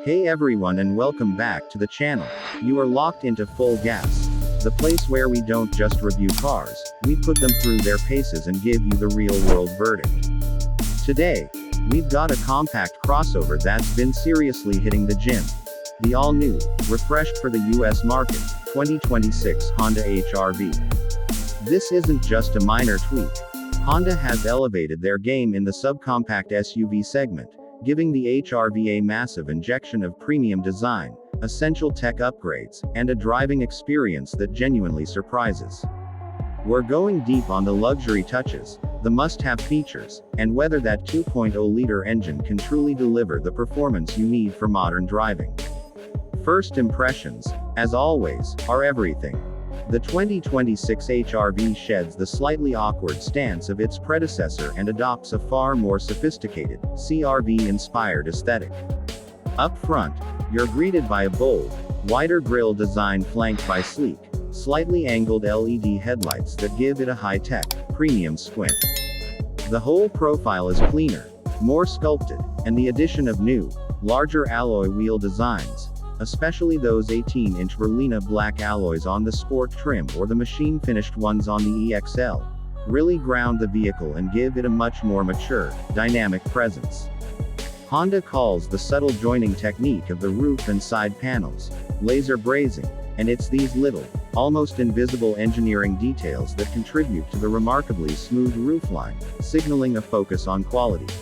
Hey everyone and welcome back to the channel. You are locked into Full Gas, the place where we don't just review cars, we put them through their paces and give you the real world verdict. Today, we've got a compact crossover that's been seriously hitting the gym. The all-new, refreshed for the US market, 2026 Honda HR-V. This isn't just a minor tweak. Honda has elevated their game in the subcompact SUV segment, giving the HR-V a massive injection of premium design, essential tech upgrades, and a driving experience that genuinely surprises. We're going deep on the luxury touches, the must-have features, and whether that 2.0-liter engine can truly deliver the performance you need for modern driving. First impressions, as always, are everything. The 2026 HR-V sheds the slightly awkward stance of its predecessor and adopts a far more sophisticated, CR-V-inspired aesthetic. Up front, you're greeted by a bold, wider grille design flanked by sleek, slightly angled LED headlights that give it a high-tech, premium squint. The whole profile is cleaner, more sculpted, and the addition of new, larger alloy wheel designs, especially those 18-inch Berlina black alloys on the sport trim or the machine-finished ones on the EXL, really ground the vehicle and give it a much more mature, dynamic presence. Honda calls the subtle joining technique of the roof and side panels laser brazing, and it's these little, almost invisible engineering details that contribute to the remarkably smooth roofline, signaling a focus on quality.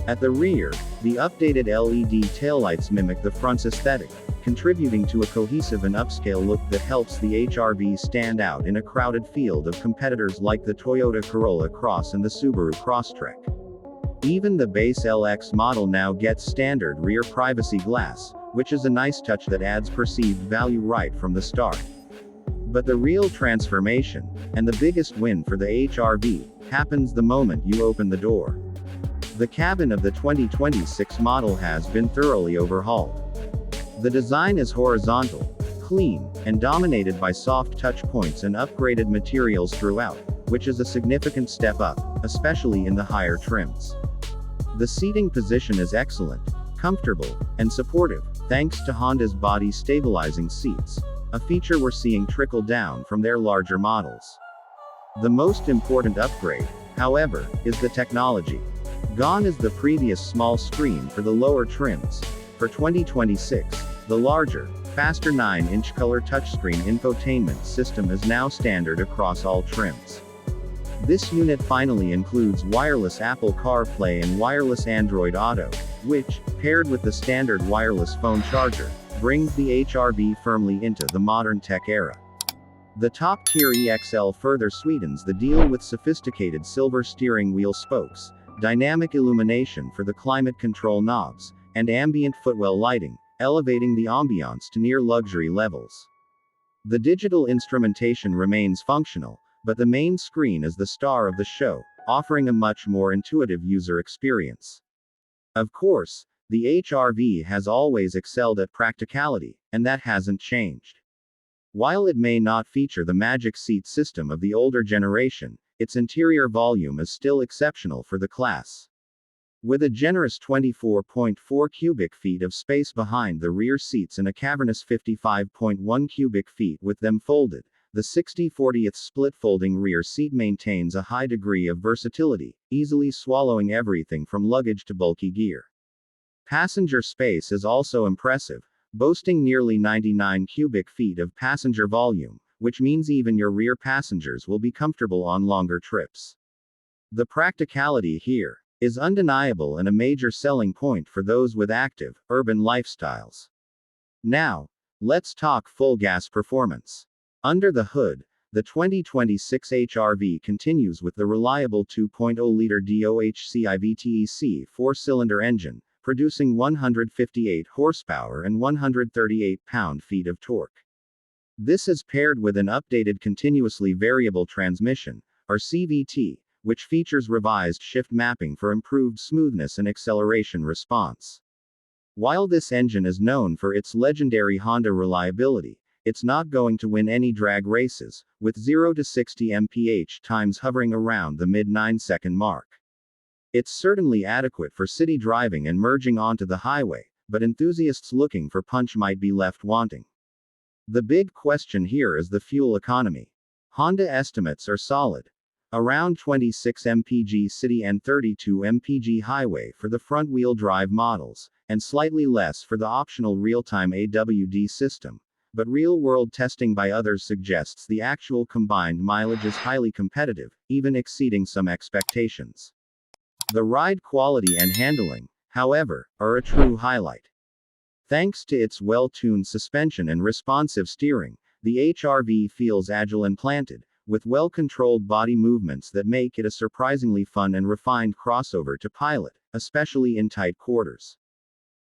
At the rear, the updated LED taillights mimic the front's aesthetic, contributing to a cohesive and upscale look that helps the HR-V stand out in a crowded field of competitors like the Toyota Corolla Cross and the Subaru Crosstrek. Even the base LX model now gets standard rear privacy glass, which is a nice touch that adds perceived value right from the start. But the real transformation, and the biggest win for the HR-V, happens the moment you open the door. The cabin of the 2026 model has been thoroughly overhauled. The design is horizontal, clean, and dominated by soft touch points and upgraded materials throughout, which is a significant step up, especially in the higher trims. The seating position is excellent, comfortable, and supportive, thanks to Honda's body stabilizing seats, a feature we're seeing trickle down from their larger models. The most important upgrade, however, is the technology. Gone is the previous small screen for the lower trims. For 2026, the larger, faster 9-inch color touchscreen infotainment system is now standard across all trims. This unit finally includes wireless Apple CarPlay and wireless Android Auto, which, paired with the standard wireless phone charger, brings the HR-V firmly into the modern tech era. The top-tier EXL further sweetens the deal with sophisticated silver steering wheel spokes, dynamic illumination for the climate control knobs, and ambient footwell lighting, elevating the ambiance to near luxury levels. The digital instrumentation remains functional, but the main screen is the star of the show, offering a much more intuitive user experience. Of course, the HR-V has always excelled at practicality, and that hasn't changed. While it may not feature the magic seat system of the older generation, its interior volume is still exceptional for the class. With a generous 24.4 cubic feet of space behind the rear seats and a cavernous 55.1 cubic feet with them folded, the 60/40th split folding rear seat maintains a high degree of versatility, easily swallowing everything from luggage to bulky gear. Passenger space is also impressive, boasting nearly 99 cubic feet of passenger volume, which means even your rear passengers will be comfortable on longer trips. The practicality here is undeniable and a major selling point for those with active, urban lifestyles. Now, let's talk full gas performance. Under the hood, the 2026 HR-V continues with the reliable 2.0-liter DOHC-IVTEC four-cylinder engine, producing 158 horsepower and 138 pound-feet of torque. This is paired with an updated continuously variable transmission, or CVT, which features revised shift mapping for improved smoothness and acceleration response. While this engine is known for its legendary Honda reliability, it's not going to win any drag races, with 0 to 60 mph times hovering around the mid-9-second mark. It's certainly adequate for city driving and merging onto the highway, but enthusiasts looking for punch might be left wanting. The big question here is the fuel economy. Honda estimates are solid. Around 26 mpg city and 32 mpg highway for the front-wheel drive models, and slightly less for the optional real-time AWD system. But real-world testing by others suggests the actual combined mileage is highly competitive, even exceeding some expectations. The ride quality and handling, however, are a true highlight. Thanks to its well-tuned suspension and responsive steering, the HR-V feels agile and planted, with well-controlled body movements that make it a surprisingly fun and refined crossover to pilot, especially in tight quarters.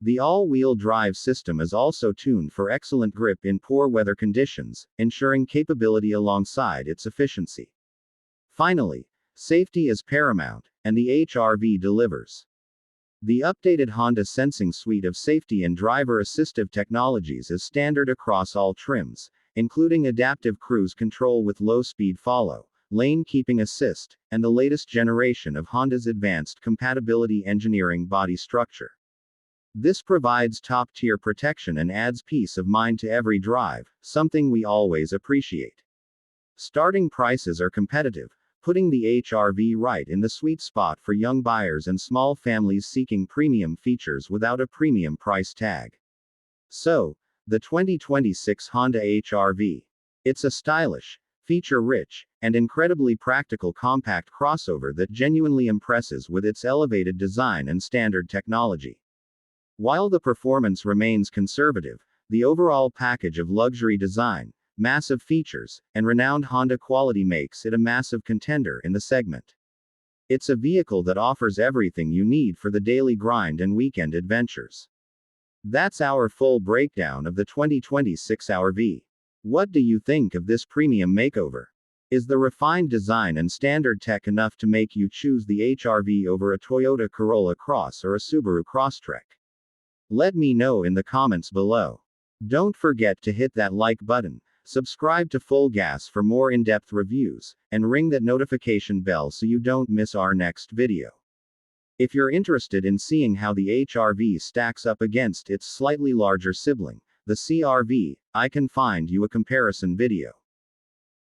The all-wheel drive system is also tuned for excellent grip in poor weather conditions, ensuring capability alongside its efficiency. Finally, safety is paramount, and the HR-V delivers. The updated Honda Sensing suite of safety and driver assistive technologies is standard across all trims, including adaptive cruise control with low-speed follow, lane keeping assist, and the latest generation of Honda's advanced compatibility engineering body structure. This provides top-tier protection and adds peace of mind to every drive, something we always appreciate. Starting prices are competitive, putting the HR-V right in the sweet spot for young buyers and small families seeking premium features without a premium price tag. So, the 2026 Honda HR-V. It's a stylish, feature-rich, and incredibly practical compact crossover that genuinely impresses with its elevated design and standard technology. While the performance remains conservative, the overall package of luxury design, massive features, and renowned Honda quality makes it a massive contender in the segment. It's a vehicle that offers everything you need for the daily grind and weekend adventures. That's our full breakdown of the 2026 HR-V. What do you think of this premium makeover? Is the refined design and standard tech enough to make you choose the HR-V over a Toyota Corolla Cross or a Subaru Crosstrek? Let me know in the comments below. Don't forget to hit that like button, subscribe to Full Gas for more in-depth reviews, and ring that notification bell so you don't miss our next video. If you're interested in seeing how the HR-V stacks up against its slightly larger sibling, the CR-V, I can find you a comparison video.